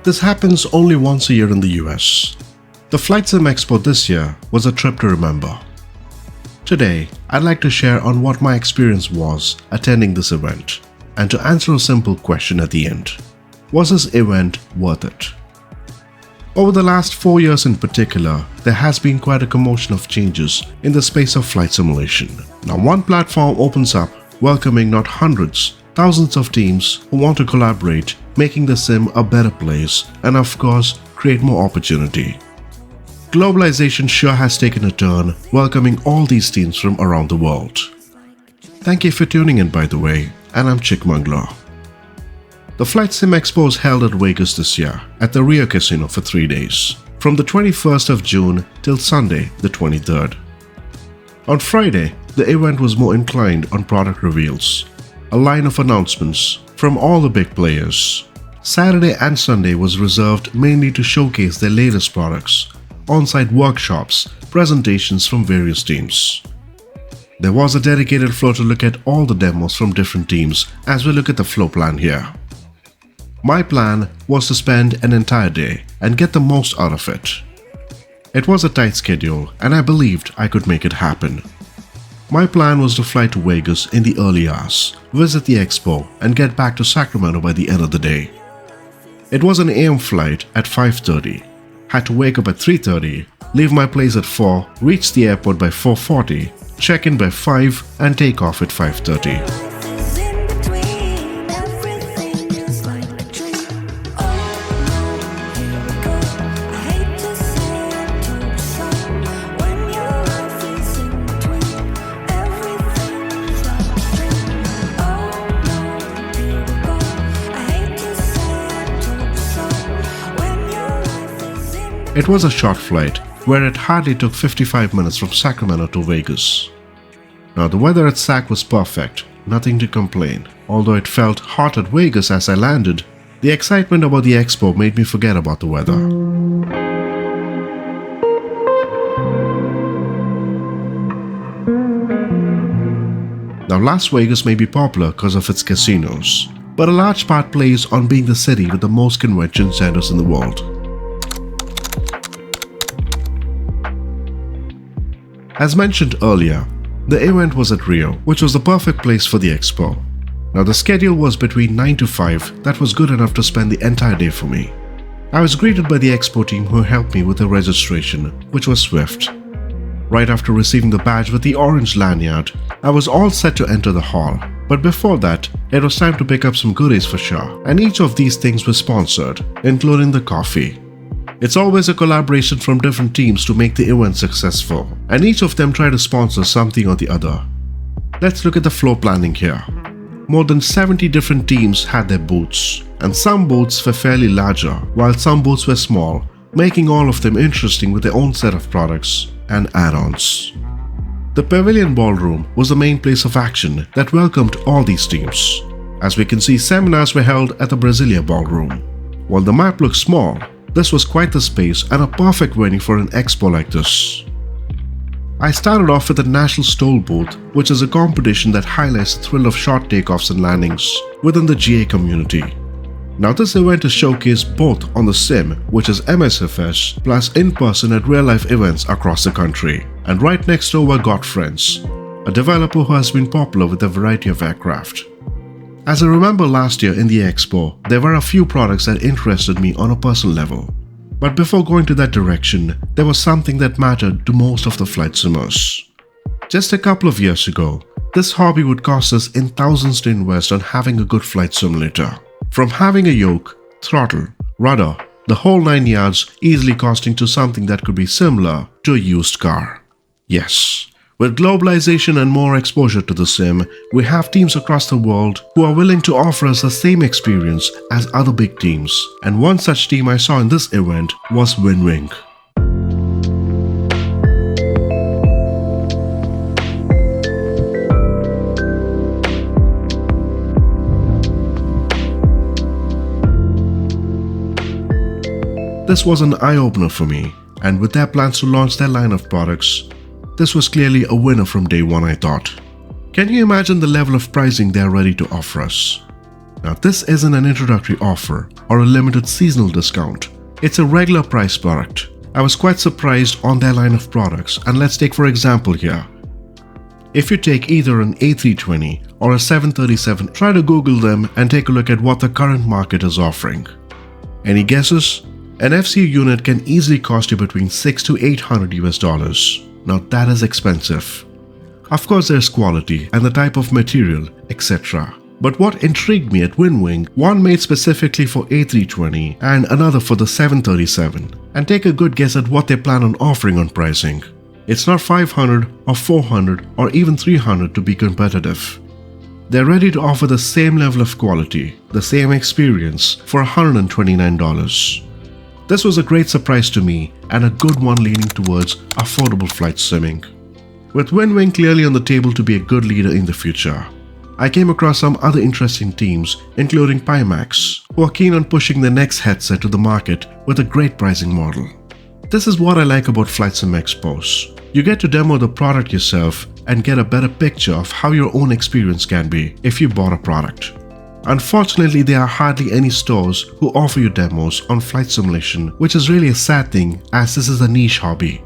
This happens only once a year in the US. The FlightSimExpo this year was a trip to remember. Today, I'd like to share on what my experience was attending this event, and to answer a simple question at the end. Was this event worth it? Over the last 4 years in particular, there has been quite a commotion of changes in the space of flight simulation. Now one platform opens up, welcoming not hundreds, thousands of teams who want to collaborate, making the sim a better place and of course, create more opportunity. Globalization sure has taken a turn, welcoming all these teams from around the world. Thank you for tuning in, by the way, and I'm Chickamagalur. The FlightSimExpo was held at Vegas this year at the Rio Casino for 3 days, from the 21st of June till Sunday, the 23rd. On Friday, the event was more inclined on product reveals, a line of announcements from all the big players. Saturday and Sunday was reserved mainly to showcase their latest products, on-site workshops, presentations from various teams. There was a dedicated floor to look at all the demos from different teams as we look at the flow plan here. My plan was to spend an entire day and get the most out of it. It was a tight schedule and I believed I could make it happen. My plan was to fly to Vegas in the early hours, visit the expo and get back to Sacramento by the end of the day. It was an AM flight at 5:30. Had to wake up at 3:30, leave my place at 4, reach the airport by 4:40, check in by 5 and take off at 5:30. It was a short flight where it hardly took 55 minutes from Sacramento to Vegas. Now the weather at Sac was perfect, nothing to complain. Although it felt hot at Vegas as I landed, the excitement about the expo made me forget about the weather. Now Las Vegas may be popular because of its casinos, but a large part plays on being the city with the most convention centers in the world. As mentioned earlier, the event was at Rio, which was the perfect place for the expo. Now the schedule was between 9 to 5, that was good enough to spend the entire day for me. I was greeted by the expo team who helped me with the registration, which was swift. Right after receiving the badge with the orange lanyard, I was all set to enter the hall. But before that, it was time to pick up some goodies for sure, and each of these things was sponsored, including the coffee. It's always a collaboration from different teams to make the event successful, and each of them try to sponsor something or the other. Let's look at the floor planning here. More than 70 different teams had their booths, and some booths were fairly larger, while some booths were small, making all of them interesting with their own set of products and add-ons. The Pavilion Ballroom was the main place of action that welcomed all these teams. As we can see, seminars were held at the Brasilia Ballroom. While the map looks small, this was quite the space and a perfect venue for an expo like this. I started off with the National Stole booth, which is a competition that highlights the thrill of short takeoffs and landings within the GA community. Now this event is showcased both on the sim, which is MSFS, plus in person at real-life events across the country. And right next door were Got Friends, a developer who has been popular with a variety of aircraft. As I remember last year in the expo, there were a few products that interested me on a personal level. But before going to that direction, there was something that mattered to most of the flight simmers. Just a couple of years ago, this hobby would cost us in thousands to invest on having a good flight simulator. From having a yoke, throttle, rudder, the whole 9 yards, easily costing to something that could be similar to a used car. Yes. With globalization and more exposure to the sim, we have teams across the world who are willing to offer us the same experience as other big teams. And one such team I saw in this event was Winwing. This was an eye-opener for me, and with their plans to launch their line of products, this was clearly a winner from day one, I thought. Can you imagine the level of pricing they are ready to offer us? Now this isn't an introductory offer or a limited seasonal discount. It's a regular price product. I was quite surprised on their line of products, and let's take for example here. If you take either an A320 or a 737, try to Google them and take a look at what the current market is offering. Any guesses? An FCU unit can easily cost you between $600 to $800. Now that is expensive. Of course there's quality and the type of material, etc. But what intrigued me at WinWing, one made specifically for A320 and another for the 737, and take a good guess at what they plan on offering on pricing. It's not $500 or $400 or even $300 to be competitive. They're ready to offer the same level of quality, the same experience for $129. This was a great surprise to me and a good one leaning towards affordable flight simming. With WinWing clearly on the table to be a good leader in the future, I came across some other interesting teams including Pimax, who are keen on pushing their next headset to the market with a great pricing model. This is what I like about FlightSimExpos. You get to demo the product yourself and get a better picture of how your own experience can be if you bought a product. Unfortunately, there are hardly any stores who offer you demos on flight simulation, which is really a sad thing as this is a niche hobby.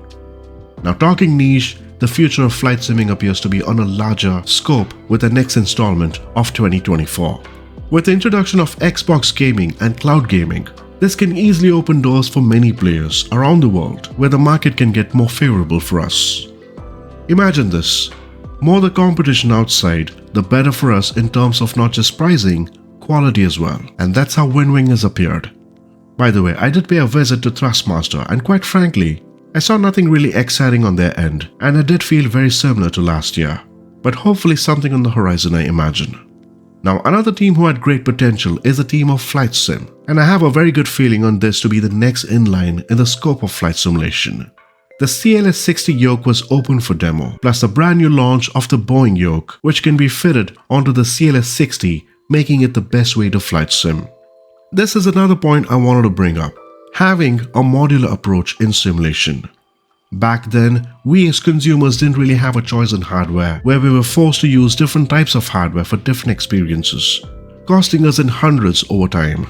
Now talking niche, the future of flight simming appears to be on a larger scope with the next installment of 2024. With the introduction of Xbox gaming and cloud gaming, this can easily open doors for many players around the world where the market can get more favorable for us. Imagine this, more the competition outside, the better for us in terms of not just pricing, quality as well, and that's how WinWing has appeared. By the way, I did pay a visit to Thrustmaster and quite frankly, I saw nothing really exciting on their end and it did feel very similar to last year, but hopefully something on the horizon I imagine. Now another team who had great potential is the team of FlightSim, and I have a very good feeling on this to be the next in line in the scope of flight simulation. The CLS-60 yoke was open for demo, plus the brand new launch of the Boeing yoke, which can be fitted onto the CLS-60, making it the best way to flight sim. This is another point I wanted to bring up, having a modular approach in simulation. Back then, we as consumers didn't really have a choice in hardware, where we were forced to use different types of hardware for different experiences, costing us in hundreds over time.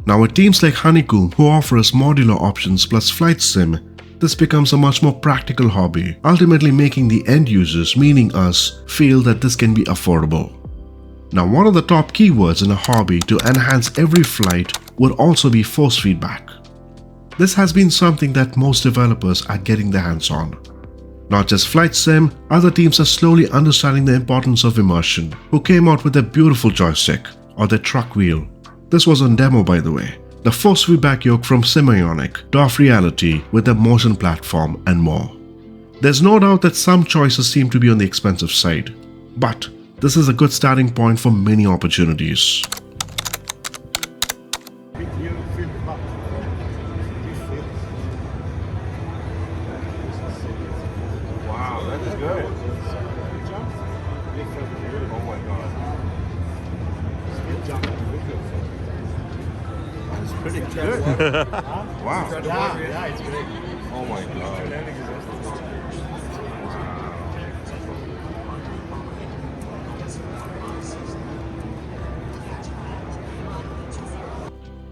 Now with teams like Honeycomb who offer us modular options plus flight sim, this becomes a much more practical hobby, ultimately making the end users, meaning us, feel that this can be affordable. Now one of the top keywords in a hobby to enhance every flight would also be force feedback. This has been something that most developers are getting their hands on. Not just flight sim, other teams are slowly understanding the importance of immersion, who came out with their beautiful joystick, or their truck wheel. This was on demo by the way. The force feedback yoke from Simionic, DOF Reality with their motion platform and more. There's no doubt that some choices seem to be on the expensive side, but this is a good starting point for many opportunities. Wow, that is good. Oh my god. That's pretty good. Wow. Yeah, it's great. Oh my god.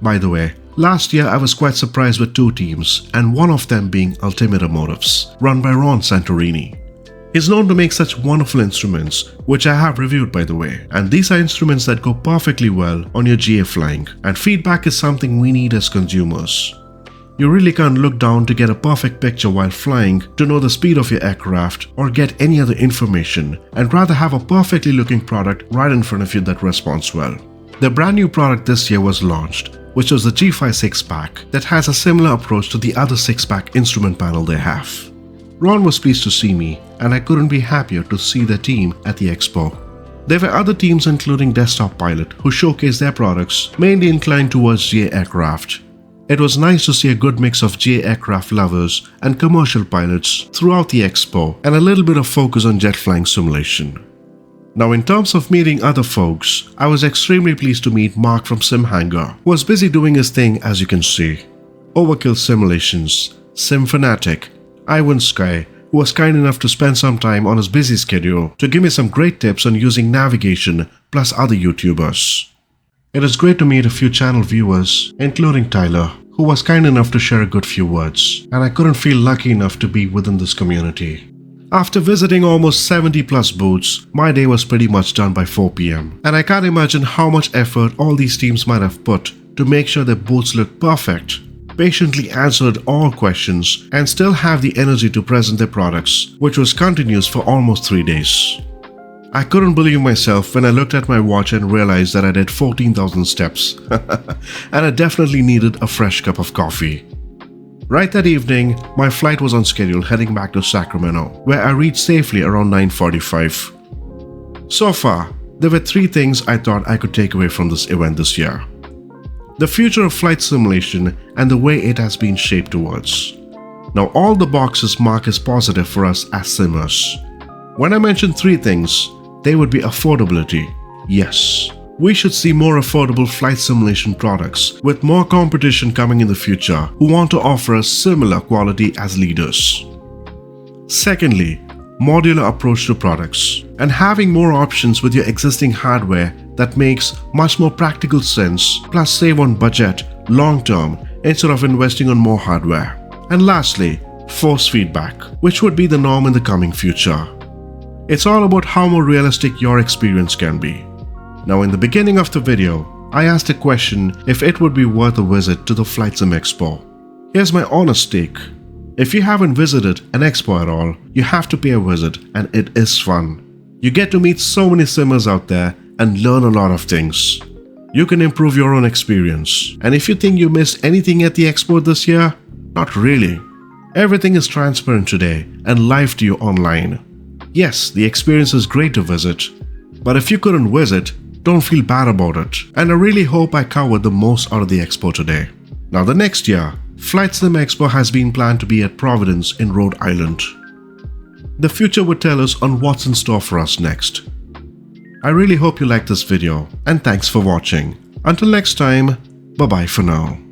By the way, last year I was quite surprised with two teams, and one of them being Ultimate Motives, run by Ron Santorini. He's known to make such wonderful instruments, which I have reviewed by the way, and these are instruments that go perfectly well on your GA flying, and feedback is something we need as consumers. You really can't look down to get a perfect picture while flying to know the speed of your aircraft or get any other information, and rather have a perfectly looking product right in front of you that responds well. The brand new product this year was launched, which was the G5 6-pack that has a similar approach to the other 6-pack instrument panel they have. Ron was pleased to see me, and I couldn't be happier to see their team at the expo. There were other teams including Desktop Pilot who showcased their products mainly inclined towards GA aircraft. It was nice to see a good mix of GA aircraft lovers and commercial pilots throughout the expo, and a little bit of focus on jet flying simulation. Now in terms of meeting other folks, I was extremely pleased to meet Mark from SimHangar, who was busy doing his thing as you can see. Overkill Simulations, SimFanatic, Ivan Sky, who was kind enough to spend some time on his busy schedule to give me some great tips on using navigation plus other YouTubers. It is great to meet a few channel viewers, including Tyler, who was kind enough to share a good few words, and I couldn't feel lucky enough to be within this community. After visiting almost 70 plus booths, my day was pretty much done by 4 PM, and I can't imagine how much effort all these teams might have put to make sure their booths looked perfect, patiently answered all questions, and still have the energy to present their products, which was continuous for almost 3 days. I couldn't believe myself when I looked at my watch and realized that I did 14,000 steps, and I definitely needed a fresh cup of coffee. Right that evening, my flight was on schedule heading back to Sacramento, where I reached safely around 9:45. So far, there were 3 things I thought I could take away from this event this year. The future of flight simulation and the way it has been shaped towards. Now all the boxes mark as positive for us as simmers. When I mention 3 things, they would be affordability. Yes, we should see more affordable flight simulation products with more competition coming in the future who want to offer us similar quality as leaders. Secondly, modular approach to products and having more options with your existing hardware that makes much more practical sense, plus save on budget long term instead of investing on more hardware. And lastly, force feedback, which would be the norm in the coming future. It's all about how more realistic your experience can be. Now in the beginning of the video, I asked a question if it would be worth a visit to the FlightSimExpo. Here's my honest take. If you haven't visited an expo at all, you have to pay a visit and it is fun. You get to meet so many simmers out there and learn a lot of things. You can improve your own experience. And if you think you missed anything at the expo this year, not really. Everything is transparent today and live to you online. Yes, the experience is great to visit, but if you couldn't visit, don't feel bad about it. And I really hope I covered the most out of the expo today. Now the next year, FlightSimExpo has been planned to be at Providence in Rhode Island. The future would tell us on what's in store for us next. I really hope you liked this video and thanks for watching. Until next time, bye bye for now.